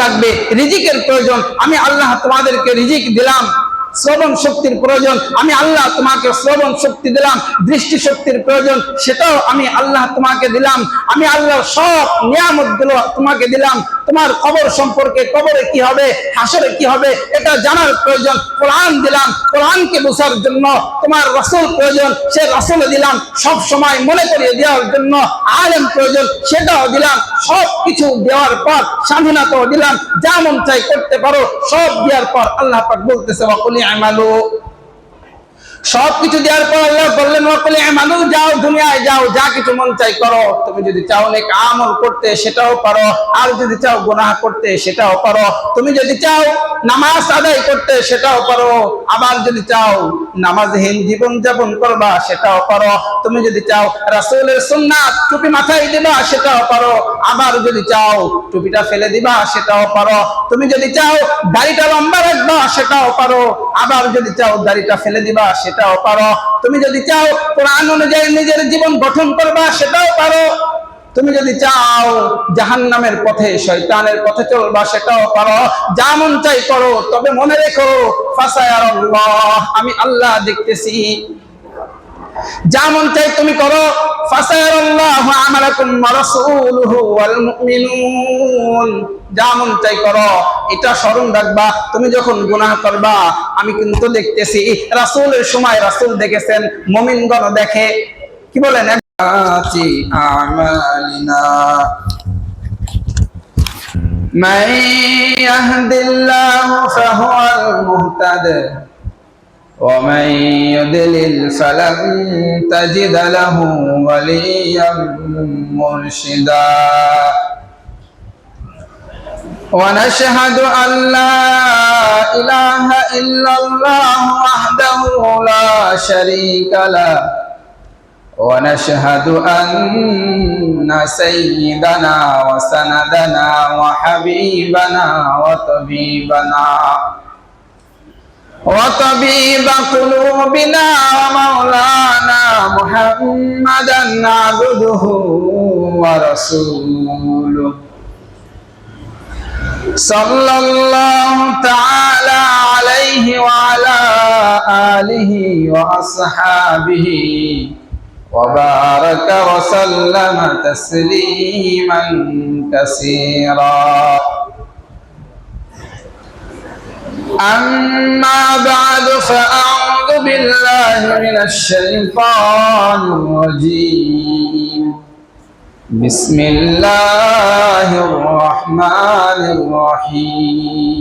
লাগবে, রিজিকের প্রয়োজন, আমি আল্লাহ তোমাদেরকে রিজিক দিলাম। শ্রবণ শক্তির প্রয়োজন, আমি আল্লাহ তোমাকে শ্রবণ শক্তি দিলাম। দৃষ্টি শক্তির প্রয়োজন, সেটাও আমি আল্লাহ তোমাকে দিলাম। আমি আল্লাহর সব নিয়ামতগুলো তোমাকে দিলাম। তোমার কবর সম্পর্কে, কবরে কি হবে, হাসরে কি হবে, এটা জানার প্রয়োজন। কোরআন দিলাম, কোরআনকে বোঝার জন্য। তোমার রাসূল প্রয়োজন, সে রাসূল দিলাম। সব সময় মনে করিয়ে দেওয়ার জন্য আলেম প্রয়োজন, সেটাও দিলাম। সব কিছু দেওয়ার পর স্বাধীনতাও দিলাম, যা মন চাই করতে পারো। সব দেওয়ার পর আল্লাহ পাক বলতেছে ওয়াকুলি আমালু, সবকিছু দেওয়ার পর আল্লাহ বললেন ওয়াকুলি আমালু, যাও দুনিয়ায় যাও, যা কিছু মন চাই করো। তুমি যদি চাও নেক আমল করতে সেটাও পারো, আর যদি চাও গুনাহ করতে সেটাও পারো। তুমি যদি চাও নামাজ আদায় করতে সেটাও পারো, আবার যদি চাও নামাজহীন জীবন যাপন করবা সেটাও পারো। তুমি যদি চাও রাসূলের সুন্নাত টুপি মাথায় দিবা সেটাও পারো, আবার যদি চাও টুপিটা ফেলে দিবা সেটাও পারো। তুমি যদি চাও দাড়িটা লম্বা রাখবা সেটাও পারো, আবার যদি চাও দাড়িটা ফেলে দিবা সেটাও পারো। তুমি যদি চাও কোরআন অনুযায়ী নিজের জীবন গঠন করবা সেটাও পারো। তুমি যদি চাও জাহান্নামের পথে, শয়তানের পথে চলবা সেটাও পারো। যা মন চাই করো, তবে মনে রেখো ফাসায়ারাল্লাহ, আমি আল্লাহ দেখতেছি। যা মন চাই তুমি করো। ফাসায়ারাল্লাহু আমালাকুম ওয়া রাসূলুহু ওয়াল মুমিনুন, যা মন চাই করো। এটা স্মরণ রাখবা, তুমি যখন গুনাহ করবা আমি কিন্তু দেখতেছি। রাসূলের সময় রাসূল দেখেছেন, মুমিনগণ দেখে। কি বলেন? আমালিনা মান ইয়াহদিল্লাহু ফাহুয়াল মুহতাদি ومن يضلل فلن تجد له وليا مرشدا ونشهد أن لا إله إلا الله وحده لا شريك له ونشهد أن سيدنا وسندنا وحبيبنا وطبيب قلوبنا ومولانا محمدا عبده ورسوله صلى الله تعالى عليه وعلى آله وأصحابه وبارك وسلم تسليما كثيرا. أما بعد فأعوذ بالله من الشيطان الرجيم. بسم الله الرحمن الرحيم.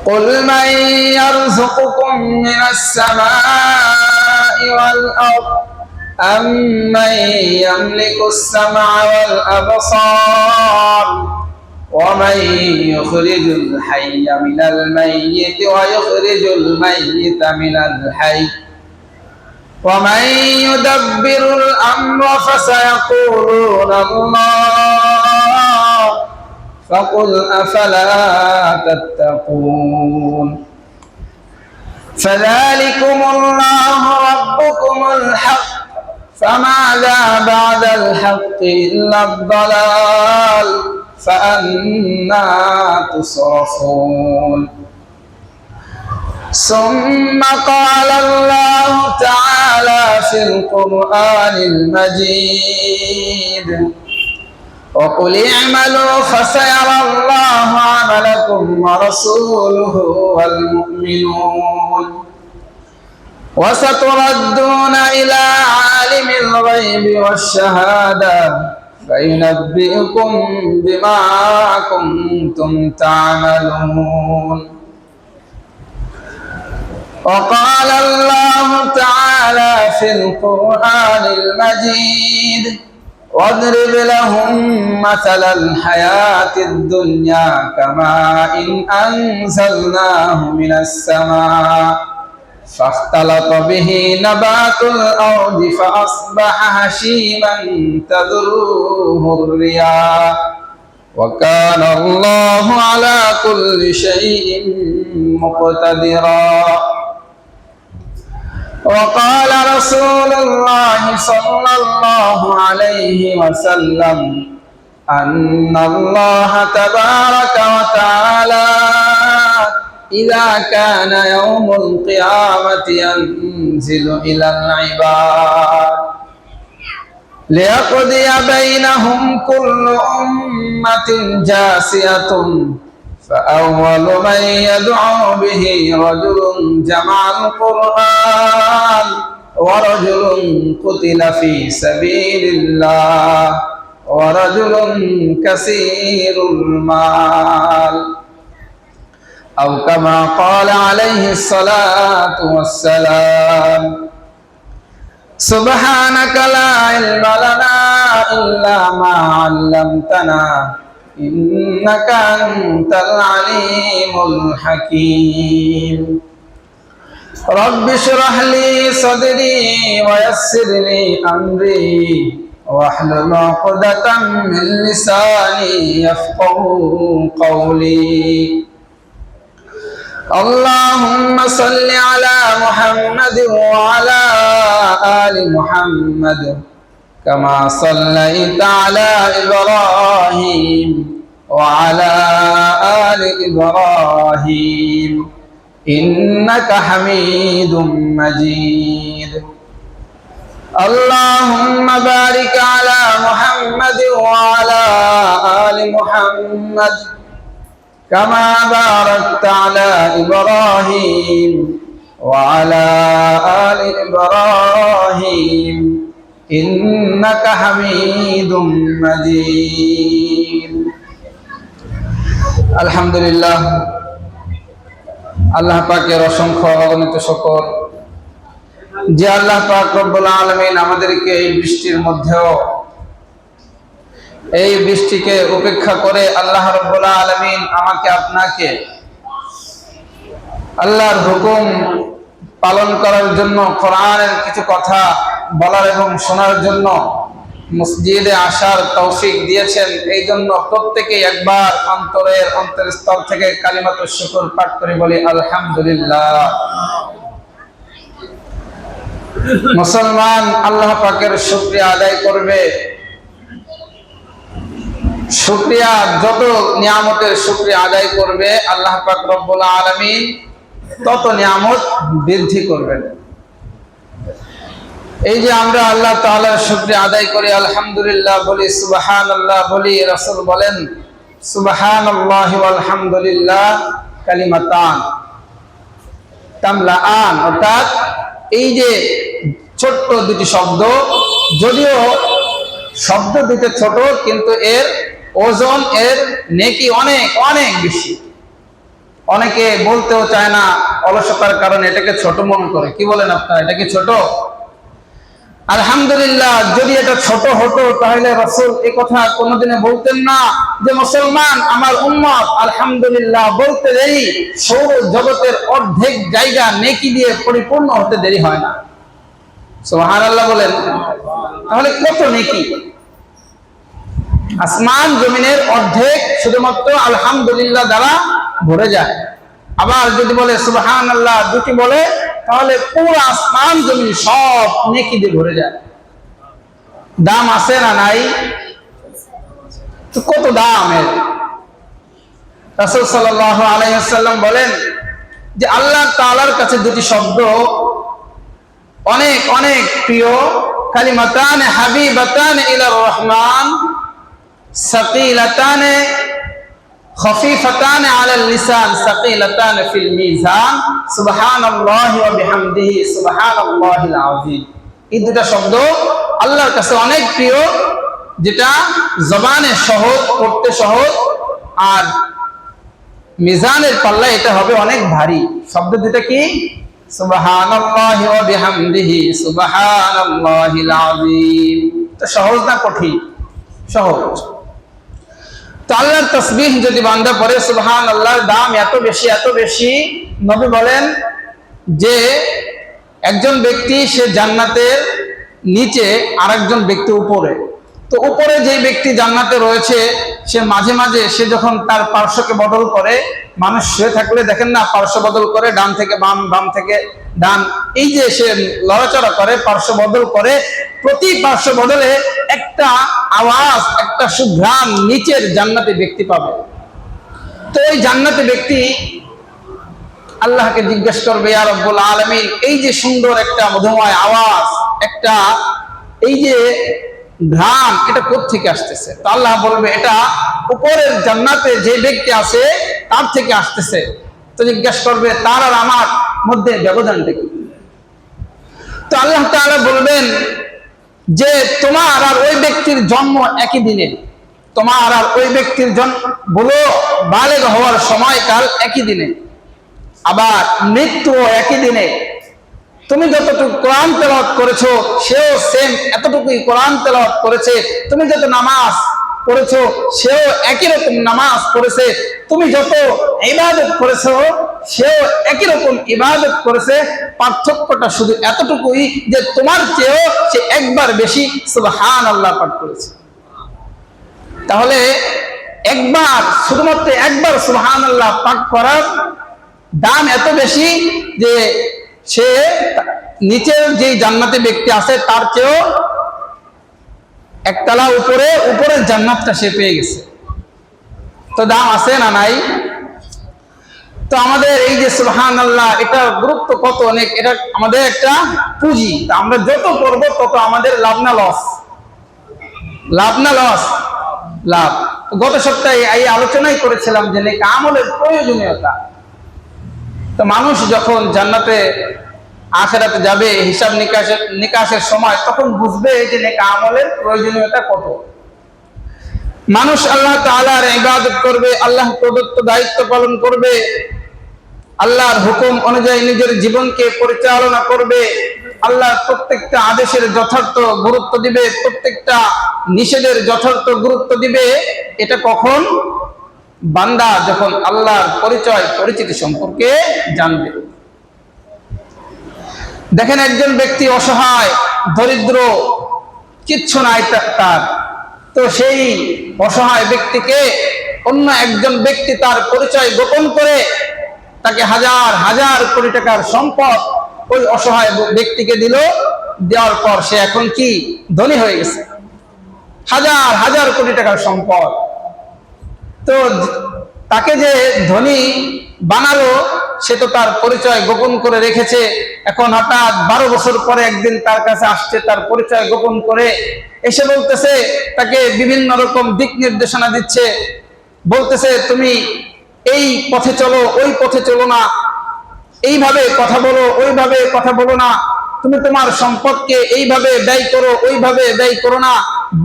قل من يرزقكم من السماء والأرض أمن يملك السمع والأبصار ومن يخرج الحي من الميت ويخرج الميت من الحي ومن يدبر الأمر فسيقولون الله فقل أفلا تتقون. فذلكم الله ربكم الحق فماذا بعد الحق إلا الضلال فأنا تصرفون. ثم قال الله تعالى في القرآن المجيد وقل اعملوا فسيرى الله عملكم ورسوله والمؤمنون وستردون إلى عالم الغيب والشهادة فينبئكم بما كنتم تعملون. وقال الله تعالى في القرآن المجيد واضرب لهم مثل الحياة الدنيا كماء أنزلناه من السماء فاختلط به نبات الأرض فأصبح هشيما تذروه الرياح وكان الله على كل شيء مقتدرا. وقال رسول الله صلى الله عليه وسلم أن الله تبارك وتعالى إذا كان يوم القيامة ينزل إلى العباد ليقضي بينهم كل أمة جاسية فأول من يدعو به رجل جمع القرآن ورجل قتل في سبيل الله ورجل كثير المال أو كما قال عليه الصلاة والسلام سبحانك لا علم لنا إلا ما علمتنا إنك أنت العليم الحكيم رب اشرح لي صدري ويسر لي أمري واحلل عقدة من لساني يفقهوا قولي اللهم صل على محمد وعلى آل محمد كما صليت على إبراهيم وعلى آل إبراهيم إنك حميد مجيد اللهم بارك على محمد وعلى آل محمد كما باركت على إبراهيم وعلى آل إبراهيم إنك حميد مجيد الحمد لله আল্লাহ পাকের অসংখ্য অগণিত শুকর যে আল্লাহ পাক রব্বুল আলামিন আমাদেরকে এই বৃষ্টির মধ্যেও এই বৃষ্টিকে উপেক্ষা করে আল্লাহ রাব্বুল আলামিন আমাকে আপনাকে আল্লাহর হুকুম পালন করার জন্য কোরআনের কিছু কথা বলার এবং শোনার জন্য মসজিদে আসার তৌফিক দিয়েছেন। এই জন্য প্রত্যেকেই একবার অন্তরস্থল থেকে কালিমাতুশ শুকর পাঠ করে বলি আলহামদুলিল্লাহ। মুসলমান আল্লাহ পাকের শুকরিয়া আদায় করবে। শুকরিয়া যত নিয়ামতের শুকরিয়া আদায় করবে আল্লাহ পাক রব্বুল আলামিন তত নিয়ামত বৃদ্ধি করবেন। এই যে আমরা আল্লাহ তাআলার শুকরিয়া আদায় করি, আলহামদুলিল্লাহ বলি, সুবহানাল্লাহ বলি, রাসূল বলেন সুবহানাল্লাহি ওয়াল হামদুলিল্লাহ কালিমাতান তামলাআন, অর্থাৎ এই যে ছোট্ট দুটি শব্দ, যদিও শব্দ দুটো ছোট কিন্তু এর ওজন, এর নেকি অনেক অনেক বেশি। অনেকে বলতেও চায় না অলসতার কারণে এটাকে ছোট মনে করে। কি বলেন আপনারা, এটা কি ছোট? আলহামদুলিল্লাহ, যদি এটা ছোট হতো তাহলে রাসূল এই কথা কোনোদিনে বলতেন না যে মুসলমান আমার উম্মত আলহামদুলিল্লাহ বলতে দেরি সৌর জগতের অর্ধেক জায়গা নেকি দিয়ে পরিপূর্ণ হতে দেরি হয় না। সুবহানাল্লাহ বলেন। তাহলে কত নেকি! আসমান জমিনের অর্ধেক শুধুমাত্র আলহামদুলিল্লাহ দ্বারা ভরে যায়। আবার যদি বলে সুবহানাল্লাহ দুটি বলে তাহলে পুরো আসমান জমিন সব নেকি দিয়ে ভরে যায়। দাম আছে না নাই? তো কত দাম এর! রাসূল সাল্লাল্লাহু আলাইহি ওয়াসাল্লাম বলেন যে আল্লাহ তাআলার কাছে দুটি শব্দ অনেক অনেক প্রিয়, কালিমাতান হাবিবাতান ইলার রহমান সাকিলাতান খফিফাতান আলাল লিসান সাকিলাতান ফিল মিজান সুবহানাল্লাহি ওয়া বিহামদিহি সুবহানাল্লাহিল আযীম। এই দুটো শব্দ আল্লাহর কাছে অনেক প্রিয়, যেটা জবানে সহজ, পড়তে সহজ, আর মিজানের পাল্লায় এটা হবে অনেক ভারী। শব্দ দুটো কি? সুবহানাল্লাহি ওয়া বিহামদিহি সুবহানাল্লাহিল আযীম। তো সহজ না কঠিন? সহজ। তো আল্লাহর তাসবিহ যদি বান্দা পড়ে, সুবহানাল্লাহর দাম এত বেশি এত বেশি। নবী বলেন যে একজন ব্যক্তি সে জান্নাতের নিচে, আরেকজন ব্যক্তি উপরে। তো উপরে যে ব্যক্তি জান্নাতে রয়েছে সে মাঝে মাঝে সে যখন তার পার্শ্বকে বদল করে, মানুষ শুয়ে থাকলে দেখেন না পার্শ্ব বদল করে, ডান থেকে বাম, বাম থেকে ডান, এই যে সে লড়াচড়া করে, পার্শ্ব বদল করে, প্রতি পার্শ্ব বদলে একটা আওয়াজ, একটা সুঘ্রাণ নিচের জান্নাতি ব্যক্তি পাবে। তো এই জান্নাতি ব্যক্তি আল্লাহকে জিজ্ঞেস করবে, ইয়া রাব্বুল আলামিন, এই যে সুন্দর একটা মধুময় আওয়াজ, একটা এই যে ঘ্রাণ, এটা কোত্থেকে আসতেছে? তো আল্লাহ বলবে, এটা উপরের জান্নাতে যে ব্যক্তি আছে তার থেকে আসতেছে। তো জিজ্ঞেস করবে, তার আর আমার মধ্যে ব্যবধানটা কি? তো আল্লাহ তাআলা বলবেন যে তোমার আর ওই ব্যক্তির জন্ম একই দিনে, তোমার আর ওই ব্যক্তির জন্ম বলো বালেগ হওয়ার সময়কাল একই দিনে, আবার মৃত্যু একই দিনে। তুমি যতটুকু কোরআন তেলাওয়াত করেছো সেও সেম এতটুকুই কোরআন তেলাওয়াত করেছে, তুমি যত নামাজ পড়েছো সেও একই রকম নামাজ পড়েছে, তুমি যত ইবাদত করেছো সেও একই রকম ইবাদত করেছে। পার্থক্যটা শুধু এতটুকুই যে তোমার চেয়েও সে একবার বেশি সুবহানাল্লাহ পাঠ করেছে। তাহলে একবার, শুধুমাত্র একবার সুবহানাল্লাহ পাঠ করার দাম এত বেশি যে সে নিচের যে জান্নাতি ব্যক্তি আছে তার চেয়েও একতলা উপরে, উপরের জান্নাতটা সে পেয়ে গেছে। তো দাম আছে না নাই? তো আমাদের এই যে সুবহানাল্লাহ, এটা গুরুত্ব কত অনেক, এটা আমাদের একটা পুঁজি। তা আমরা যত করবো তত আমাদের লাভ না লস? লাভ না লস? লাভ। গত সপ্তাহে এই আলোচনাই করেছিলাম যে নেক আমলের প্রয়োজনীয়তা। তো মানুষ যখন জান্নাতে আখিরাতে যাবে, হিসাব নিকাশের সময়, তখন বুঝবে যে নেক আমলের প্রয়োজনীয়তা কত। মানুষ আল্লাহ তাআলার ইবাদত করবে, আল্লাহ প্রদত্ত দায়িত্ব পালন করবে, আল্লাহর হুকুম অনুযায়ী নিজের জীবনকে পরিচালনা করবে, আল্লাহর প্রত্যেকটা আদেশের যথার্থ গুরুত্ব দিবে, প্রত্যেকটা নিষেধের যথার্থ গুরুত্ব দিবে। এটা কখন? বান্দা যখন আল্লাহর পরিচয় পরিচিতি সম্পর্কে জানবে। দেখেন, একজন ব্যক্তি অসহায়, দরিদ্র, কিচ্ছু নাই তার, তো সেই অসহায় ব্যক্তিকে অন্য একজন ব্যক্তি তার পরিচয় গোপন করে তাকে হাজার হাজার কোটি টাকার সম্পদ ওই অসহায় ব্যক্তিকে দিল। দেওয়ার পর সে এখন কি ধনী হয়ে গেছে, হাজার হাজার কোটি টাকার সম্পদ। তো তাকে যে ধনী বানালো সে তো তার পরিচয় গোপন করে রেখেছে। এখন হঠাৎ 12 বছর পরে একদিন তার কাছে আসছে, তার পরিচয় গোপন করে এসে বলতেছে, তাকে বিভিন্ন রকম দিক নির্দেশনা দিচ্ছে, বলতেছে তুমি এই পথে চলো, ওই পথে চলো না, এইভাবে কথা বলো, ওইভাবে কথা বলো না, তুমি তোমার সম্পদকে এইভাবে ব্যয় করো, ওইভাবে ব্যয় করো না,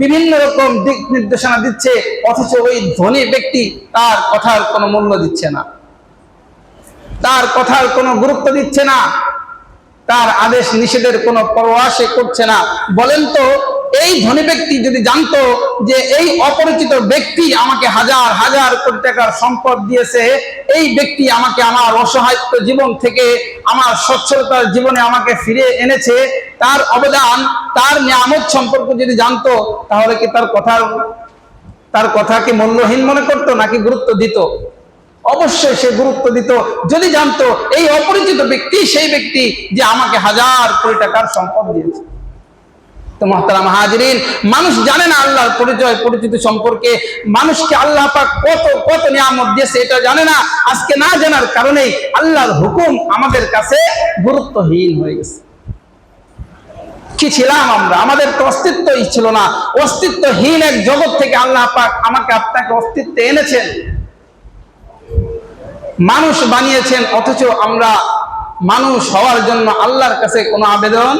বিভিন্ন রকম দিক নির্দেশনা দিচ্ছে। অথচ ওই ধনী ব্যক্তি তার কথার কোনো মূল্য দিচ্ছে না, তার কথার কোনো গুরুত্ব দিচ্ছে না, তার আদেশ নিষেধের কোনো পরোয়া সে করছে না। বলেন তো, এই ধনী ব্যক্তি যদি জানতো যে এই অপরিচিত ব্যক্তি আমাকে হাজার হাজার কোটি টাকার সম্পদ দিয়েছে, এই ব্যক্তি আমাকে আমার অসহায়ত্ব জীবন থেকে আমার সচ্ছলতার জীবনে আমাকে ফিরে এনেছে, তার অবদান, তার নিয়ামত সম্পর্কে যদি জানতো, তাহলে কি তার কথা কি মূল্যহীন মনে করতো নাকি গুরুত্ব দিত? অবশ্যই সে গুরুত্ব দিত, যদি জানতো এই অপরিচিত ব্যক্তি সেই ব্যক্তি যে আমাকে হাজার কোটি টাকার সম্পদ দিয়েছে। তো মুহতারাম হাজিরিন, মানুষ জানে না আল্লাহর পরিচয় পরিচিতি সম্পর্কে, মানুষকে আল্লাহ পাক কত কত নিয়ামত দিয়েছে এটা জানে না। আজকে না জানার কারণেই আল্লাহর হুকুম আমাদের কাছে গুরুত্বহীন হয়ে গেছে। কি ছিলাম আমরা? আমাদের তো অস্তিত্বই ছিল না। অস্তিত্বহীন এক জগৎ থেকে আল্লাহ পাক আমাকে আপনাকে অস্তিত্বে এনেছেন, মানুষ বানিয়েছেন, অথচ আমরা মানুষ হওয়ার জন্য আল্লাহর কাছে কোনো আবেদন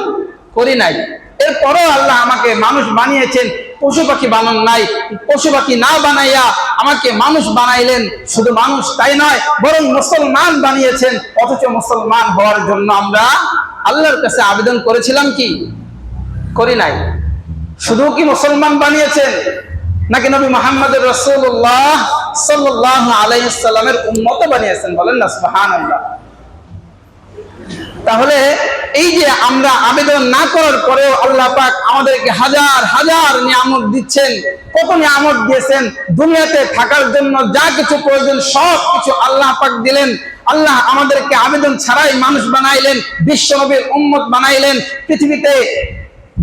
করি নাই। এরপরও আল্লাহ আমাকে মানুষ বানিয়েছেন, পশু পাখি বানান নাই। পশু পাখি না বানাইয়া আমাকে মানুষ বানাইলেন। শুধু মানুষ তাই নয়, বরং মুসলমান বানিয়েছেন। অথচ মুসলমান হওয়ার জন্য আমরা আল্লাহর কাছে আবেদন করেছিলাম কি? করি নাই। শুধু কি মুসলমান বানিয়েছেন, নাকি নবী মুহাম্মদ রাসূলুল্লাহ সাল্লাল্লাহু আলাইহি ওয়াসাল্লামের উম্মত বানিয়েছেন? বলেন না সুবহানাল্লাহ। তাহলে এই যে আমরা আবেদন না করার পরেও আল্লাহ পাক আমাদেরকে হাজার হাজার নিয়ামত দিচ্ছেন, কত নিয়ামত দিয়েছেন, দুনিয়াতে থাকার জন্য যা কিছু প্রয়োজন সব কিছু আল্লাহ পাক দিলেন। আল্লাহ আমাদেরকে আবেদন ছাড়াই মানুষ বানাইলেন, বিশ্বনবীর উম্মত বানাইলেন, পৃথিবীতে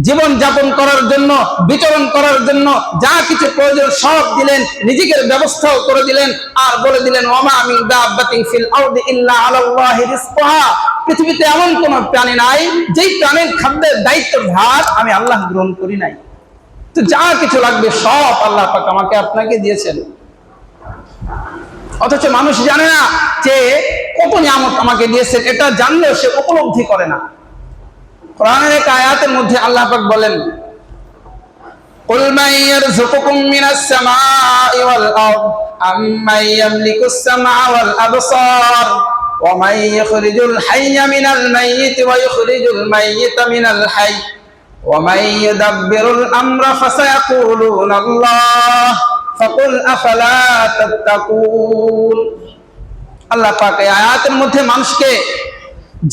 জীবন যাপন করার জন্য, বিচরণ করার জন্য যা কিছু প্রয়োজন সব দিলেন, রিজিকের ব্যবস্থাও করে দিলেন, আর বলে দিলেন ওয়ামা মিন দাব্বাতিন ফিল আরদি ইল্লা আলাল্লাহি রিজকুহা। পৃথিবীতে এমন কোন প্রাণী নাই যেই প্রাণীর খাদ্যের দায়িত্বের ভার আমি আল্লাহ গ্রহণ করি নাই। তো যা কিছু লাগবে সব আল্লাহ পাক আমাকে আপনাকে দিয়েছেন, অথচ মানুষ জানে না যে কত নিয়ামত আমাকে দিয়েছেন। এটা জানলেও সে উপলব্ধি করে না। কোরআনের এক আয়াতের মধ্যে আল্লাহ পাক বলেন, কুল মান ইয়ারযুকুকুম মিনাস সামাই ওয়াল আরদ আম্মান ইয়ামলিকুস সামআ ওয়াল আবসার ওয়া মান ইখরিজুল হাইয়্যা মিনাল মাইয়িতি ওয়া ইখরিজুল মাইয়িতা মিনাল হাইয়্য ওয়া মান ইউদাব্বিরুল আমরা ফাসায়াকুলুনা আল্লাহ ফাকুল আফালা তাত্তাকুন। আল্লাহ পাক এই আয়াতের মধ্যে মানুষকে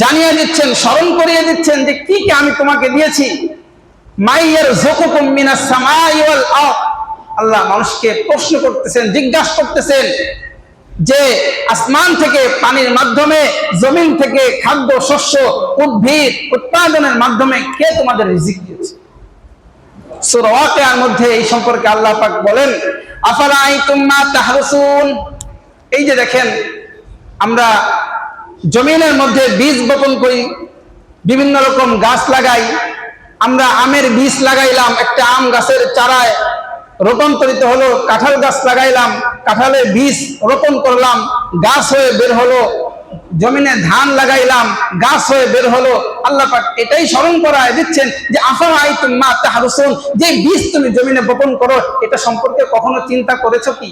জানিয়ে দিচ্ছেন, স্মরণ করিয়ে দিচ্ছেন যে কি কি আমি তোমাকে দিয়েছি। মাইয়ার যুকুকুম মিনাস সামাই ওয়াল আরদ, আল্লাহ মানুষকে প্রশ্ন করতেছেন, জিজ্ঞাসা করতেছেন যে আসমান থেকে পানির মাধ্যমে, জমিন থেকে খাদ্য শস্য উদ্ভিদ উৎপাদনের মাধ্যমে কে তোমাদের রিজিক দিয়েছে। সূরা ওয়াকিয়ার মধ্যে এই সম্পর্কে আল্লাহ পাক বলেন, আফারাআইতুম মা তাহরুসুন। এই যে দেখেন, আমরা জমিনের মধ্যে বীজ বপন করি, বিভিন্ন রকম গাছ লাগাই। আমরা আমের বীজ লাগাইলাম, একটা আম গাছের চারায় রূপান্তরিত হলো, কাঁঠাল গাছ লাগাইলাম, কাঁঠালের বীজ রোপণ করলাম, গাছ হয়ে বের হলো। জমিনে ধান লাগাইলাম, গাছ হয়ে বের হলো। আল্লাহ পাক এটাই স্মরণ করায় দিচ্ছেন যে আফারাআইতুম মা তাহরুসুন, যে বীজ তুমি জমিনে বপন করো এটা সম্পর্কে কখনো চিন্তা করেছো কি?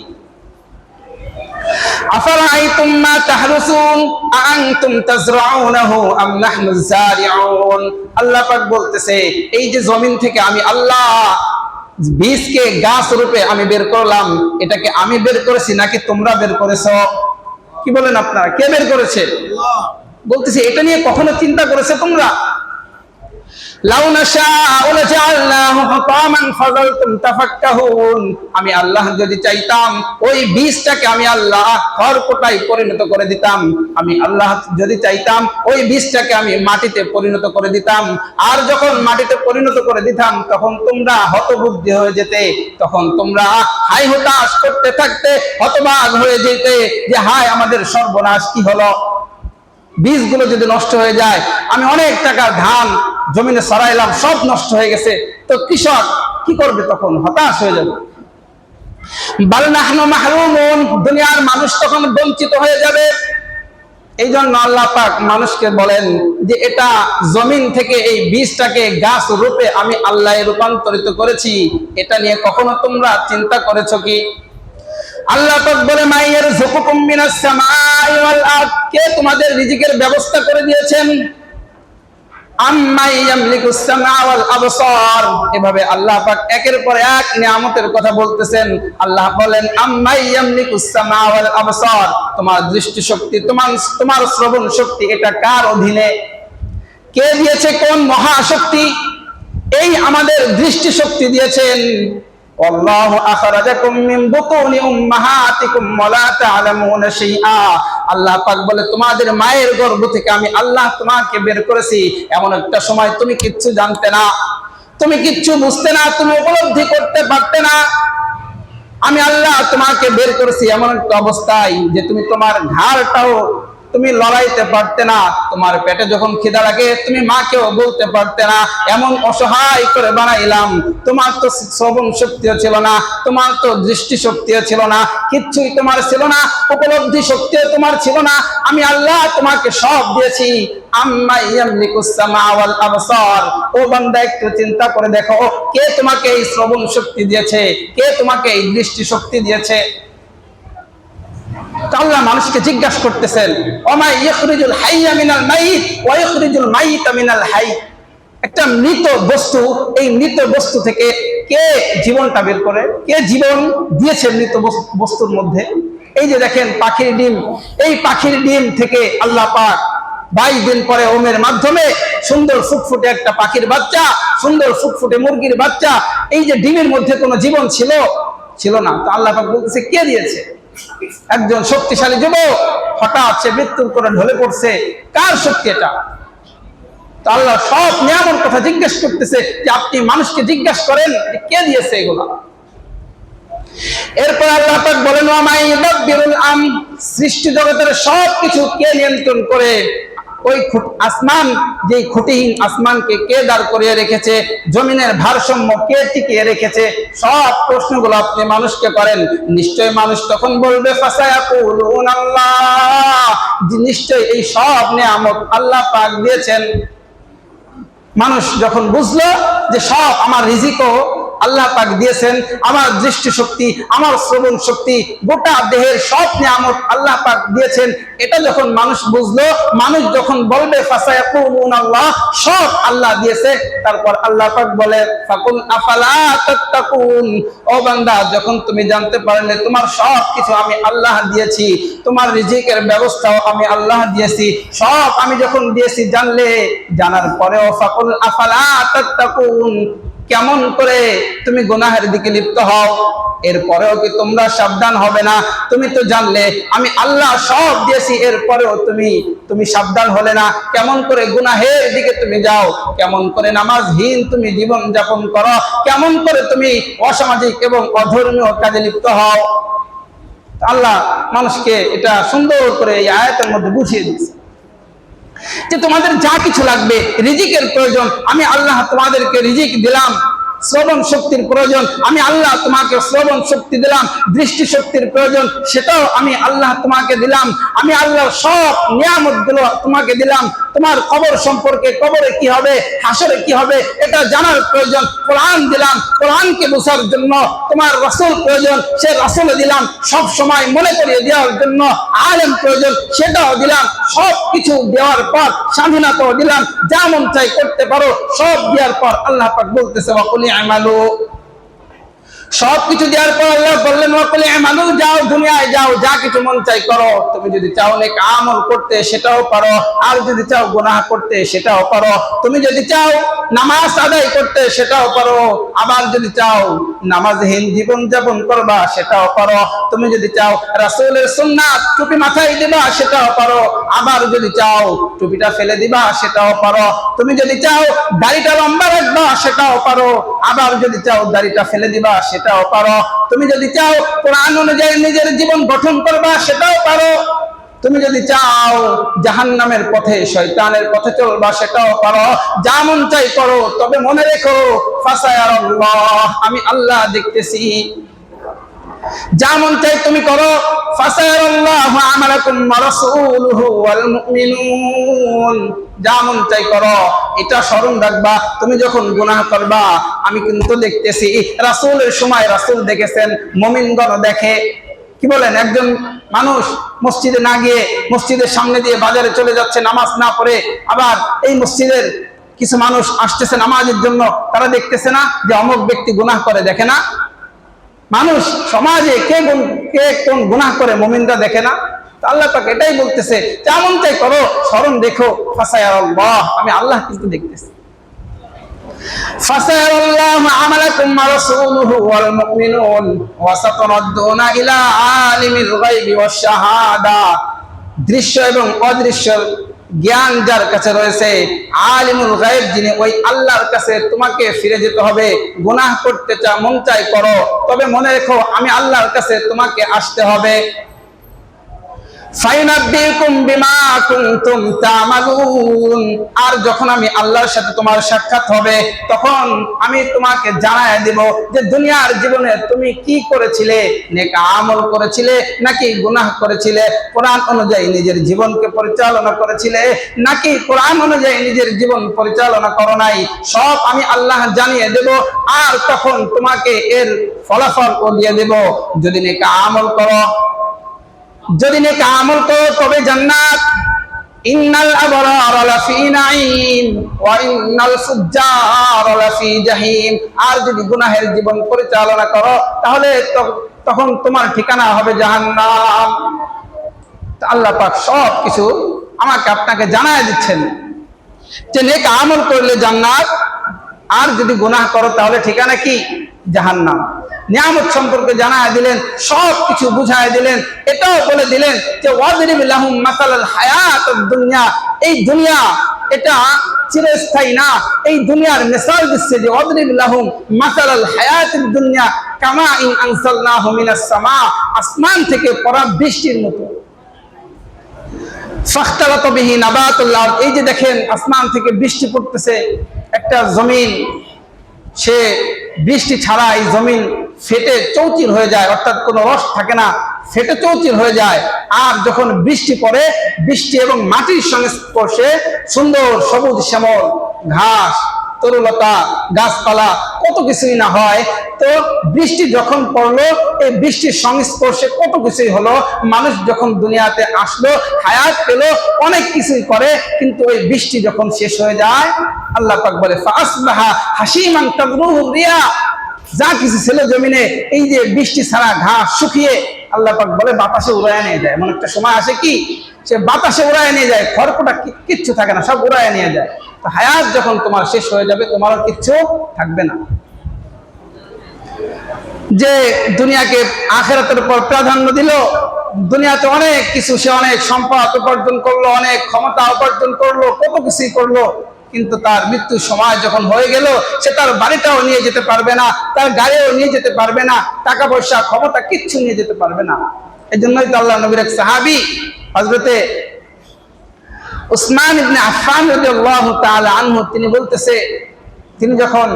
আফারাআইতুম মা তাহরুসুন আআনতুম তাজরাউনাহু আম নাহনুজ যারিউন। আল্লাহ পাক বলতেছে, এই যে জমিন থেকে আমি আল্লাহ বীজকে গাছ রূপে আমি বের করলাম, এটাকে আমি বের করেছি নাকি তোমরা বের করেছো? কি বলেন আপনারা, কে বের করেছে? আল্লাহ। বলতেছে এটা নিয়ে কখনো চিন্তা করেছে তোমরা? লাউ নাশাউ লাজআলনাহু হুতামান ফাযালতুম তাফাক্কাহুন। আমি আল্লাহ যদি চাইতাম ওই বীজটাকে আমি আল্লাহ খড়কুটায় পরিণত করে দিতাম। আমি আল্লাহ যদি চাইতাম ওই বীজটাকে আমি মাটিতে পরিণত করে দিতাম। আর যখন মাটিতে পরিণত করে দিতাম তখন তোমরা হতবুদ্ধি হয়ে যেতে, তখন তোমরা হাই হতাশ করতে থাকতে, হতবাক হয়ে যেতে যে হায় আমাদের সর্বনাশ কি হলো। বীজগুলো যদি নষ্ট হয়ে যায়, আমি অনেক টাকার ধান জমিনে ছড়াইলাম, সব নষ্ট হয়ে গেছে, তো কৃষক কি করবে? তখন হতাশ হয়ে যাবে। বাল নাহনু মাহরুমুন, দুনিয়ার মানুষ তখন বঞ্চিত হয়ে যাবে। এই জন্য আল্লাহ পাক মানুষকে বলেন যে এটা জমিন থেকে এই বীজটাকে গাছ রূপে আমি আল্লাহ রূপান্তরিত করেছি, এটা নিয়ে কখনো তোমরা চিন্তা করেছো কি? আল্লাহ পাক বলে মাইয়ার যুকুকুম মিনাস সামাই ওয়াল আরদ, কে তোমাদের রিজিকের ব্যবস্থা করে দিয়েছেন। আম্মাই ইয়ামলিকুস সামআ ওয়াল আবসার, এভাবে আল্লাহ পাক একের পর এক নিয়ামতের কথা বলতেছেন। আল্লাহ বলেন আম্মাই ইয়ামলিকুস সামআ ওয়াল আবসার, তোমার দৃষ্টি শক্তি, তোমার শ্রবণ শক্তি এটা কার অধীনে? কে দিয়েছে? কোন মহাশক্তি এই আমাদের দৃষ্টি শক্তি দিয়েছেন? আল্লাহু আখরাজাকুম মিন বুতুনি উম্মাহাতিকুম ওয়া লা তা'লামুনা শাইআ। আল্লাহ পাক বলে তোমাদের মায়ের গর্ভ থেকে আমি আল্লাহ তোমাকে বের করেছি। এমন একটা সময় তুমি কিচ্ছু জানতে না, তুমি কিচ্ছু বুঝতে না, তুমি উপলব্ধি করতে পারতে না। আমি আল্লাহ তোমাকে বের করেছি এমন একটা অবস্থায় যে তুমি তোমার ঘাড়টাও তুমি লড়াইতে পারতে না। তোমার পেটে যখন খিদা লাগে তুমি মাকেও বলতে পারতে না, এমন অসহায় করে বানাইলাম। তোমার তো শ্রবণ শক্তিও ছিল না, তোমার তো দৃষ্টি শক্তিও ছিল না, কিচ্ছুই তোমার ছিল না, উপলব্ধি শক্তিও তোমার ছিল না। আমি আল্লাহ তোমাকে সব দিয়েছি। আম্মা ইয়ামলিকুস সামআ ওয়াল আবসার, ও বান্দা একটু চিন্তা করে দেখো, কে তোমাকে এই শ্রবণ শক্তি দিয়েছে? কে তোমাকে এই দৃষ্টি শক্তি দিয়েছে? আল্লাহ মানুষকে জিজ্ঞাসা করতেছেন ওমা ইখরিজুল হাইয়্যা মিনাল মাইয়িত ওয়া ইখরিজুল মাইয়িতা মিনাল হাইয়্য। একটা মৃত বস্তু, এই মৃত বস্তু থেকে কে জীবনটা বের করে? কে জীবন দিয়েছে মৃত বস্তুর মধ্যে? এই যে দেখেন পাখির ডিম, এই পাখির ডিম থেকে আল্লাহ পাক 22 দিন পরে ওমের মাধ্যমে সুন্দর ফুটফুটে একটা পাখির বাচ্চা, সুন্দর ফুটফুটে মুরগির বাচ্চা। এই যে ডিমের মধ্যে কোনো জীবন ছিল না। তো আল্লাহ পাক বলতেছে কে দিয়েছে? একজন শক্তিশালী যুবক হঠাৎ সে মৃত্যুর করে ঢলে পড়ছে। কার শক্তি এটা? তো আল্লাহ সব নিয়ামতের কথা জিজ্ঞেস করতেছে যে আপনি মানুষকে জিজ্ঞাসা করেন যে কে দিয়েছে এগুলা। এরপর আল্লাহ পাক বলেন ওয়া মাই ইউদাব্বিরুল আমর, সৃষ্টি জগতের সবকিছু কে নিয়ন্ত্রণ করে? ওই আসমান, যেই খুঁটিহীন আসমানকে কে দাঁড় করিয়ে রেখেছে? জমিনের ভারসাম্য কে টিকিয়ে রেখেছে? সব প্রশ্নগুলো আপনি মানুষকে করেন। নিশ্চয় মানুষ তখন বলবে ফাসায়াকুলুন আল্লাহ, নিশ্চয় এই সব নিয়ামত আল্লাহ পাক দিয়েছেন। মানুষ যখন বুঝলো যে সব আমার রিজিকও আল্লাহ পাক দিয়েছেন, আমার দৃষ্টি শক্তি, আমার শ্রবণ শক্তি, গোটা দেহের সব নিয়ামত আল্লাহ পাক দিয়েছেন, এটা যখন মানুষ বুঝলো, মানুষ যখন বলবে ফাসায়াকুলুন আল্লাহ, সব আল্লাহ দিয়েছে। তারপর আল্লাহ পাক বলে ফাকুল আফালা তাত্তাকুন, ও বান্দা যখন তুমি জানতে পারলে তোমার সব কিছু আমি আল্লাহ দিয়েছি, তোমার রিজিকের ব্যবস্থাও আমি আল্লাহ দিয়েছি, সব আমি যখন দিয়েছি জানলে, জানার পরেও ফাকুল আফালা তাত্তাকুন, কেমন করে তুমি গুনাহের দিকে লিপ্ত হও? এরপরেও কি তোমরা সাবধান হবে না? তুমি তো জানলে আমি আল্লাহ সব দিয়েছি, এরপরেও তুমি সাবধান হলে না। কেমন করে গুনাহের দিকে তুমি যাও? কেমন করে নামাজহীন তুমি জীবন যাপন করো? কেমন করে তুমি অসামাজিক এবং অধর্মীয় কাজে লিপ্ত হও? আল্লাহ মানুষকে এটা সুন্দর করে এই আয়াতের মধ্যে বুঝিয়ে দিয়েছে যে তোমাদের যা কিছু লাগবে, রিজিকের প্রয়োজন, আমি আল্লাহ তোমাদেরকে রিজিক দিলাম। শ্রবণ শক্তির প্রয়োজন, আমি আল্লাহ তোমাকে শ্রবণ শক্তি দিলাম। দৃষ্টি শক্তির প্রয়োজন, সেটাও আমি আল্লাহ তোমাকে দিলাম। আমি আল্লাহর সব নিয়ামত গুলো তোমাকে দিলাম। তোমার কবর সম্পর্কে, কবরে কি হবে, হাসরে কি হবে, এটা জানার প্রয়োজন, কোরআন দিলাম। কোরআনকে বোঝার জন্য তোমার রাসূল প্রয়োজন, সে রাসূল দিলাম। সব সময় মনে করিয়ে দেওয়ার জন্য আলেম প্রয়োজন, সেটাও দিলাম। সব কিছু দেওয়ার পর স্বাধীনতাও দিলাম, যা মন চাই করতে পারো। সব দেওয়ার পর আল্লাহ পাক বলতেছে ওয়াকুলি আমালু, সবকিছু দেওয়ার পর আল্লাহ বললেন ওয়াকুলি আমালু, যাও দুনিয়ায় যাও, যা কিছু মন চাই করো। তুমি যদি চাও নেক আমল করতে সেটাও পারো, আর যদি চাও গুনাহ করতে সেটাও পারো। তুমি যদি চাও নামাজ আদায় করতে সেটাও পারো, আবার যদি চাও নামাজহীন জীবন যাপন করবা সেটাও পারো। তুমি যদি চাও রাসূলের সুন্নাত টুপি মাথায় দিবা সেটাও পারো, আবার যদি চাও টুপিটা ফেলে দিবা সেটাও পারো। তুমি যদি চাও দাড়িটা লম্বা রাখবা সেটাও পারো, আবার যদি চাও দাড়িটা ফেলে দিবা সেটাও পারো। তুমি যদি চাও কোরআন অনুযায়ী নিজের জীবন গঠন করবা সেটাও পারো। তুমি যদি চাও জাহান্নামের পথে, শয়তানের পথে চলবা সেটাও পারো। যা মন চাই করো, তবে মনে রেখো ফাসায়ারাল্লাহ, আমি আল্লাহ দেখতেছি। যা মন চাই তুমি করো, ফাসায়ারাল্লাহু আমালাকুম ওয়া রাসূলুহু ওয়াল মুমিনুন, যা মন চাই করো। এটা স্মরণ রাখবা, তুমি যখন গুনাহ করবা আমি কিন্তু দেখতেছি। রাসূলের সময় রাসূল দেখেছেন, মুমিনগণ দেখে। কি বলেন, একজন মানুষ মসজিদে না গিয়ে মসজিদের সামনে দিয়ে বাজারে চলে যাচ্ছে নামাজ না পড়ে, আবার এই মসজিদের কিছু মানুষ আসতেছে নামাজের জন্য, তারা দেখতেছে না যে অমুক ব্যক্তি গুনাহ করে? দেখে না? মানুষ সমাজে কে কোন গুনাহ করে মুমিনরা দেখে না? আল্লাহ পাক এটাই বলতেছে, যেমন চাই করো, স্মরণ রেখো ফাসায়ারাল্লাহ, আমি আল্লাহ কিন্তু দেখতেছি। ফাসায়ারাল্লাহু আমালাকুম ওয়া রাসূলুহু ওয়াল মুমিনুন ওয়া সাতারাদ্দুনা ইলা আলিমিল গায়বি ওয়াশ শাহাদা, দৃশ্য এবং অদৃশ্য জ্ঞান যার কাছে রয়েছে, আলিমুল গায়ব যিনি, ওই আল্লাহর কাছে তোমাকে ফিরে যেতে হবে। গুনাহ করতে চাও, মন চাই করো, তবে মনে রেখো আমি আল্লাহর কাছে তোমাকে আসতে হবে। ফায়ুনাব্বিউকুম বিমা কুনতুম তা'মালুন, আর যখন আমি আল্লাহর সাথে তোমার সাক্ষাৎ হবে, তখন আমি তোমাকে জানায় দেব যে দুনিয়ার জীবনে তুমি কি করেছিলে, নেক আমল করেছিলে নাকি গুনাহ করেছিলে, কোরআন অনুযায়ী নিজের জীবনকে পরিচালনা করেছিলে নাকি কোরআন অনুযায়ী নিজের জীবন পরিচালনা করো নাই, সব আমি আল্লাহ জানিয়ে দেব। আর তখন তোমাকে এর ফলাফল দিয়ে দেব। যদি নেক আমল করো, যদি নেক আমল করো তবে জান্নাত, ইন্নাল আবরারা লাফি নাঈম ওয়া ইন্নাল ফুজ্জারা লাফি জাহিম, আর যদি গুনাহের জীবন পরিচালনা করো তাহলে তখন তোমার ঠিকানা হবে জাহান্নাম। আল্লাহ পাক সব কিছু আমাকে আপনাকে জানায় দিচ্ছেন যে নেক আমল করলে জান্নাত, আর যদি গুনাহ করো তাহলে ঠিকানা কি? জাহান্নাম। নিয়ামত সম্পর্কে জানায় দিলেন, সব কিছু বুঝায় দিলেন। এটাও বলে দিলেন যে ওয়াদরিব লাহুম মাসালাল হায়াতুদ দুনিয়া, এই দুনিয়া এটা চিরস্থায়ী না। এই দুনিয়ার মিসাল দিচ্ছে যে ওয়াদরিব লাহুম মাসালাল হায়াতুদ দুনিয়া কামা ইন আনসালনাহু মিনাস সামা, আসমান থেকে পড়া বৃষ্টির মতো। ফাখতালাত বিহি নাবাতুল আরদ, এই যে দেখেন আসমান থেকে বৃষ্টি পড়তেছে, একটা জমিন সে বৃষ্টি ছাড়া এই জমিন ফেটে চৌচির হয়ে যায়, অর্থাৎ কোনো রস থাকে না, ফেটে চৌচির হয়ে যায়। আর যখন বৃষ্টি পড়ে, বৃষ্টি এবং মাটির সংস্পর্শে সুন্দর সবুজ শ্যামল ঘাস, তরুলতা, গাছপালা, কত কিছুই না হয়। তো বৃষ্টি যখন পড়লো, এই বৃষ্টির সংস্পর্শে কত কিছুই হলো। মানুষ যখন দুনিয়াতে আসলো, হায়াত পেলো, অনেক কিছুই করে, কিন্তু ওই বৃষ্টি যখন শেষ হয়ে যায়, আল্লাহ পাক বলে ফাসবাহা হাসিমান তাদরুহু রিয়া, যা কিছু ছিল জমিনে, এই যে বৃষ্টি ছাড়া ঘাস শুকিয়ে আল্লাহ পাক বলে বাতাসে উড়ায় নিয়ে যায়। এমন একটা সময় আসে কি সে বাতাসে উড়ায় নিয়ে যায়, খড়কুটা কিচ্ছু থাকে না, সব উড়ায় নিয়ে যায়। তো হায়াত যখন তোমার শেষ হয়ে যাবে, তোমারও কিচ্ছু থাকবে না। যে দুনিয়াকে আখিরাতের উপর প্রাধান্য দিল, দুনিয়াতে অনেক কিছু, সে অনেক সম্পদ উপার্জন করলো, অনেক ক্ষমতা উপার্জন করলো, কত কিছুই করলো, কিন্তু তার মৃত্যুর সময় যখন হয়ে গেল, সে তার বাড়িটাও নিয়ে যেতে পারবে না, তার গাড়িও নিয়ে যেতে পারবে না, টাকা পয়সা ক্ষমতা কিচ্ছু নিয়ে যেতে পারবে না। এই জন্যই তো আল্লাহ নবীর এক সাহাবী হযরতে উসমান ইবনে আফফান রাদিয়াল্লাহু তাআলা আনহু, তিনি বলতেছে, তিনি যখন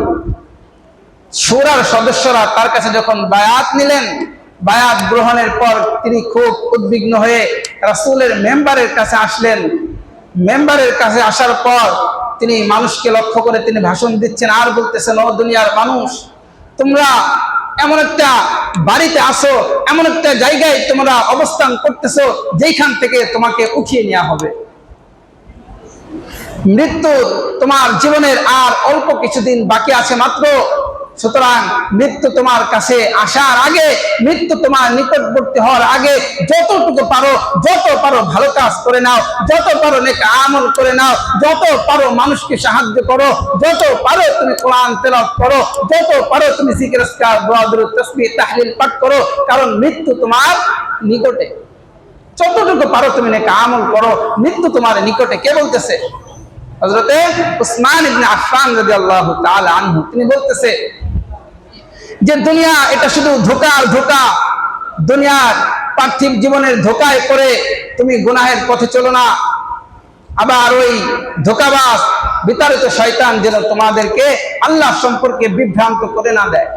শূরার সদস্যরা তার কাছে যখন বায়াত নিলেন, বায়াত গ্রহণের পর তিনি খুব উদ্বিগ্ন হয়ে রাসূলের মেম্বারের কাছে আসলেন। মেম্বারের কাছে আসার পর তিনি মানুষকে লক্ষ্য করে তিনি ভাষণ দিচ্ছেন, আর বলতেছেন, ও দুনিয়ার মানুষ, তোমরা এমন একটা বাড়িতে আসো, এমন একটা জায়গায় তোমরা অবস্থান করতেছো যেখান থেকে তোমাকে উঠিয়ে নেওয়া হবে। মৃত্যু তোমার জীবনের আর অল্প কিছুদিন বাকি আছে মাত্র। সুতরাং মৃত্যু তোমার কাছে আসার আগে, মৃত্যু তোমার নিকটবর্তী হওয়ার আগে যতটুকু পারো, যত পারো ভালো কাজ করে নাও, যত পারো নেক আমল করে নাও, যত পারো মানুষকে সাহায্য করো, যত পারো তুমি কোরআন তেলাওয়াত করো, যত পারো তুমি জিকির আজকার দোয়া দুরূদ তাসবিহ তাহলিল পাঠ করো, কারণ মৃত্যু তোমার নিকটে। যতটুকু পারো তুমি নেক আমল করো, মৃত্যু তোমার নিকটে। কে বলতেছে? হযরতে উসমান ইবনে আফফান রাদিয়াল্লাহু তাআলা আনহু, তিনি বলতেছে যে দুনিয়া এটা শুধু ধোঁকা আর ধোঁকা। দুনিয়ার পার্থিব জীবনের ধোঁকায় পড়ে তুমি গুনাহের পথে চলো না। আবার ওই ধোঁকাবাজ বিতাড়িত শয়তান যেন তোমাদেরকে আল্লাহ সম্পর্কে বিভ্রান্ত করে না দেয়।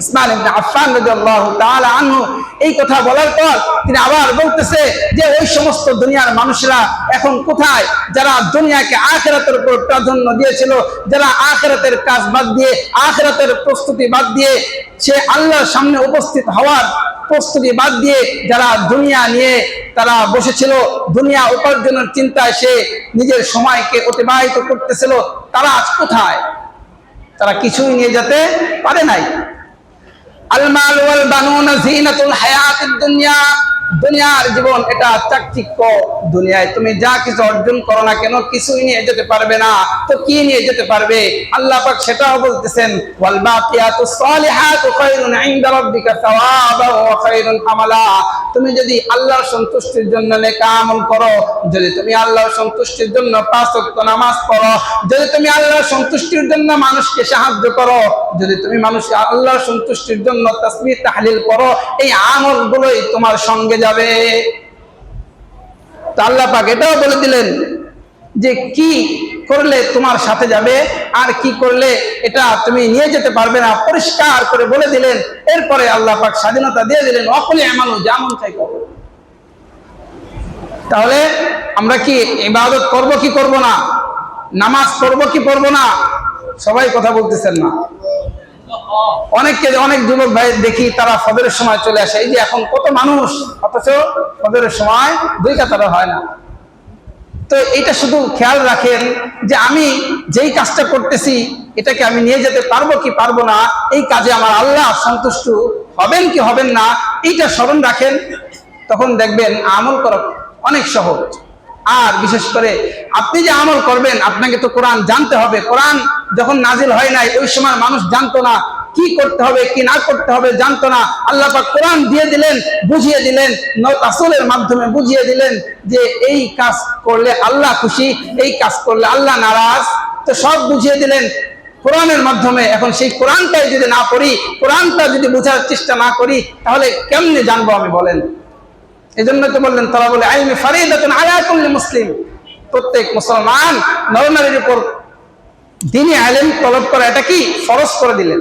উসমান ইবনে আফফান রাদিয়াল্লাহু তাআলা আনহু এই কথা বলার পর তিনি আবার বলতেছে যে ওই সমস্ত দুনিয়ার মানুষরা এখন কোথায়, যারা দুনিয়াকে আখিরাতের উপর প্রাধান্য দিয়েছিল, যারা আখিরাতের কাজ বাদ দিয়ে, আখিরাতের প্রস্তুতি বাদ দিয়ে, সে আল্লাহর সামনে উপস্থিত হওয়ার প্রস্তুতি বাদ দিয়ে যারা দুনিয়া নিয়ে তারা বসেছিল, দুনিয়া উপার্জনের চিন্তায় সে নিজের সময়কে অতিবাহিত করতেছিল, তারা আজ কোথায়? তারা কিছুই নিয়ে যেতে পারে নাই। আল মাল ওয়াল বানুনা জিনাতুল হায়াতিদ দুনিয়া, দুনিয়ার জীবন এটা চাকচিক্য। দুনিয়ায় তুমি যা কিছু অর্জন করো না কেন, কিছুই নিয়ে যেতে পারবে না। তো কি নিয়ে যেতে পারবে? আল্লাহ পাক সেটাও বলতেছেন, ওয়াল বাকিয়াতুস সালিহাতু খায়রুন ইনদা রাব্বিকা সাওয়াবান ওয়া খায়রুন আমালা। তুমি যদি আল্লাহর সন্তুষ্টির জন্য নেক আমল করো, যদি তুমি আল্লাহর সন্তুষ্টির জন্য 5 ওয়াক্ত নামাজ পড়ো, যদি তুমি আল্লাহর সন্তুষ্টির জন্য মানুষকে সাহায্য করো, যদি তুমি মানুষকে আল্লাহর সন্তুষ্টির জন্য তাসবিহ তাহলিল করো, এই আমলগুলোই তোমার সঙ্গে যাবে। তো আল্লাহ পাক এটাও বলে দিলেন যে কি করলে তোমার সাথে যাবে আর কি করলে এটা তুমি নিয়ে যেতে পারবে না, পরিষ্কার করে বলে দিলেন। এরপরে আল্লাহ পাক স্বাধীনতা দিয়ে দিলেন, অকলে আমানু, যেমন চাই করো। তাহলে আমরা কি ইবাদত করব কি করব না, নামাজ পড়বো কি পড়বো না? সবাই কথা বলতেছেন না। অনেক যুবক ভাই দেখি তারা ফজরের সময় চলে আসে। এই যে এখন কত মানুষ, অথচ ফজরের সময় 2 কাতারে হয় না। তো এটা শুধু খেয়াল রাখেন যে আমি যেই কাজটা করতেছি এটাকে আমি নিয়ে যেতে পারবো কি পারবো না, এই কাজে আমার আল্লাহ সন্তুষ্ট হবেন কি হবেন না, এইটা স্মরণ রাখেন। তখন দেখবেন আমল করা অনেক সহজ। আর বিশেষ করে আপনি যে আমল করবেন, আপনাকে তো কোরআন জানতে হবে। কোরআন যখন নাজিল হয় নাই, ওই সময় মানুষ জানতো না কি করতে হবে কি না করতে হবে, জানতো না। আল্লাহ পাক কোরআন দিয়ে দিলেন, বুঝিয়ে দিলেন, রাসূলের মাধ্যমে বুঝিয়ে দিলেন যে এই কাজ করলে আল্লাহ খুশি, এই কাজ করলে আল্লাহ নারাজ। তো সব বুঝিয়ে দিলেন কোরআনের মাধ্যমে। এখন সেই কোরআনটাই যদি না পড়ি, কোরআনটা যদি বোঝার চেষ্টা না করি, তাহলে কেমনে জানবো আমি বলেন? এই জন্য তো বললেন তালাবুল ইলমি ফারিদাতুন আলা কুল্লি মুসলিম, প্রত্যেক মুসলমান নরনারীর উপর দ্বীনি ইলম তলব করা এটা কি ফরজ করে দিলেন।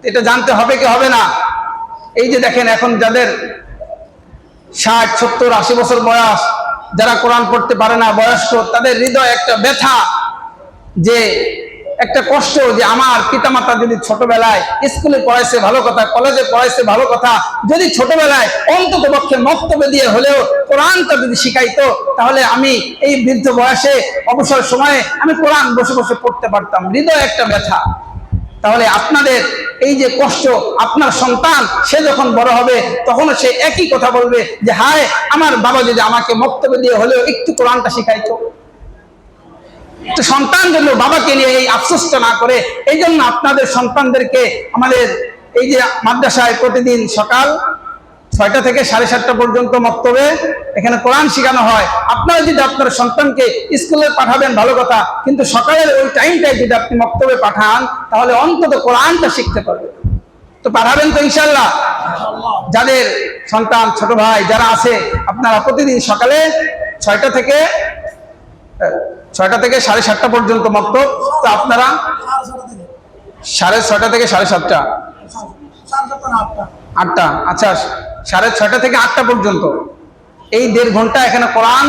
এটা জানতে হবে কি হবে না? এই যে দেখেন এখন যাদের 60, 70, 80 বছর বয়স, যারা কোরআন পড়তে পারে না, বয়স্ক, তাদের হৃদয় একটা ব্যথা, যে একটা কষ্ট যে আমার পিতামাতা যদি ছোটবেলায় স্কুলে পড়াইছে ভালো কথা, কলেজে পড়াইছে ভালো কথা, যদি ছোটবেলায় অন্তত পক্ষে মক্তবে দিয়ে হলেও কোরআনটা যদি শিখাইতো, তাহলে আমি এই বৃদ্ধ বয়সে অবসর সময়ে আমি কোরআন বসে বসে পড়তে পারতাম। হৃদয় একটা ব্যথা। তাহলে আপনাদের এই যে কষ্ট, আপনার সন্তান সে যখন বড় হবে তখনও সে একই কথা বলবে যে হায় আমার বাবা যদি আমাকে মক্তবে দিয়ে হলেও একটু কোরআনটা শিখাইতো। তো সন্তান যেন বাবাকে নিয়ে এই আফসোসটা না করে, এই জন্য আপনাদের সন্তানদেরকে আমাদের এই যে মাদ্রাসায় প্রতিদিন সকাল 6টা থেকে 7:30 পর্যন্ত মক্তবে এখানে কোরআন শেখানো হয়। আপনারা যদি আপনার সন্তানকে স্কুলে পাঠাবেন ভালো কথা, কিন্তু সকালের ওই টাইমটাই যদি আপনি মক্তবে পাঠান, তাহলে অন্তত কোরআনটা শিখতে পারবেন। তো পাঠাবেন তো ইনশাআল্লাহ? যাদের সন্তান ছোট ভাই যারা আছে, আপনারা প্রতিদিন সকালে 6টা থেকে 7:30 পর্যন্ত মক্তব। তো আপনারা 6:30 থেকে 7:30, 8টা, আচ্ছা 6:30 থেকে 8টা পর্যন্ত এই 1.5 ঘন্টা এখানে কোরআন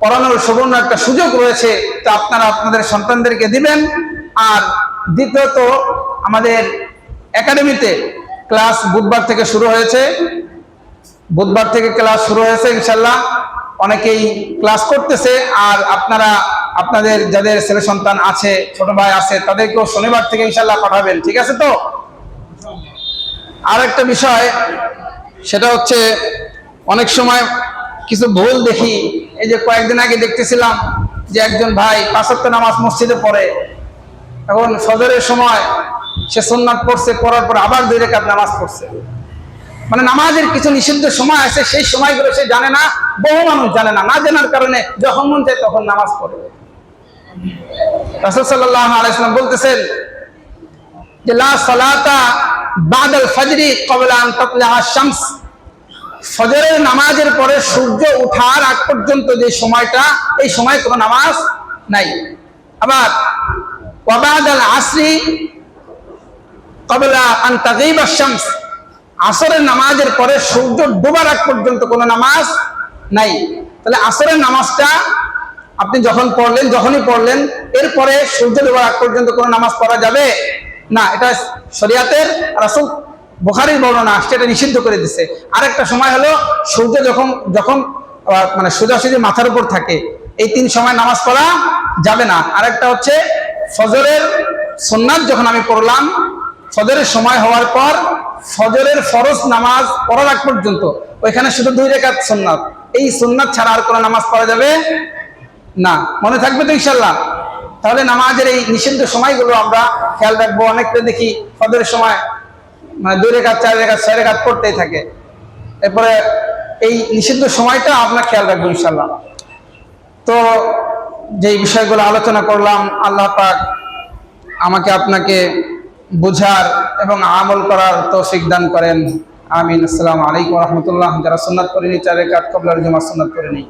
পড়ানোর সুবর্ণ একটা সুযোগ রয়েছে। তো আপনারা আপনাদের সন্তানদেরকে দিবেন। আর দ্বিতীয়ত, আমাদের একাডেমিতে ক্লাস বুধবার থেকে শুরু হয়েছে। ইনশাল্লাহ অনেকেই ক্লাস করতেছে। আর আপনারা আপনাদের যাদের ছেলে সন্তান আছে, ছোট ভাই আছে, তাদেরকেও শনিবার থেকে ইনশাল্লাহ পাঠাবেন। ঠিক আছে তো? আর একটা বিষয়, সেটা হচ্ছে অনেক সময় কিছু ভুল দেখি। এই যে কয়েকদিন আগে দেখতেছিলাম যে একজন ভাই 5 ওয়াক্ত নামাজ মসজিদে পড়ে, এখন ফজরের সময় সে সুন্নাত পড়ছে, পড়ার পর আবার 2 রাকাত নামাজ পড়ছে। মানে নামাজের কিছু নিষিদ্ধ সময় আছে, সেই সময়গুলো সে জানে না, বহু মানুষ জানে না। না জানার কারণে যখন মন চায় তখন নামাজ পড়ে। রাসূল সাল্লাল্লাহু আলাইহি ওয়াসাল্লাম বলতেছেন যে লা সালাতা বাদাল ফজরি ক্বাবলা আন তাতলা আশ-শামস, ফজরের নামাজের পরে সূর্য ওঠার আগ পর্যন্ত যে সময়টা, এই সময় কোনো নামাজ নাই। আবার ওয়া বাদাল আসরি ক্বাবলা আন তাগিবা আশ-শামস, আসরের নামাজের পরে সূর্য ডোবার আগ পর্যন্ত কোনো নামাজ নাই। তাহলে আসরের নামাজটা আপনি যখনই পড়লেন, এরপরে সূর্য ডোবার আগ পর্যন্ত কোনো নামাজ পড়া যাবে না। এটা শরিয়াতের রাসূল বুখারীর বর্ণনা আসছে, এটা নিষিদ্ধ করে দিচ্ছে। আরেকটা সময় হলো সূর্য যখন মানে সোজাসুজি মাথার উপর থাকে, এই 3 সময় নামাজ পড়া যাবে না। আরেকটা হচ্ছে ফজরের সুন্নাত যখন আমি পড়লাম, ফজরের সময় হওয়ার পর ফজরের ফরজ নামাজ পড়ার আগ পর্যন্ত ওইখানে শুধু 2 রাকাত সুন্নাত, এই সুন্নাত ছাড়া আর কোনো নামাজ পড়া যাবে না। মনে থাকবে তো ইনশাল্লাহ? তাহলে নামাজের এই নিষিদ্ধ সময়গুলো আমরা খেয়াল রাখবো। অনেকটা দেখি ফজরের সময় মানে 2 রাকাত, 4 রাকাত, 6 রাকাত পড়তেই থাকে। এরপরে এই নিষিদ্ধ সময়টা আমরা খেয়াল রাখবো ইনশাল্লাহ। তো যেই বিষয়গুলো আলোচনা করলাম, আল্লাহ পাক আমাকে আপনাকে বুঝার এবং আমল করার তৌফিক দান করেন। আমিন। আসসালামু আলাইকুম ওয়া রাহমাতুল্লাহ। যারা সুন্নাত পড়েনি 4 রাকাত ক্বাবলার জুমা সুন্নাত পড়েনি।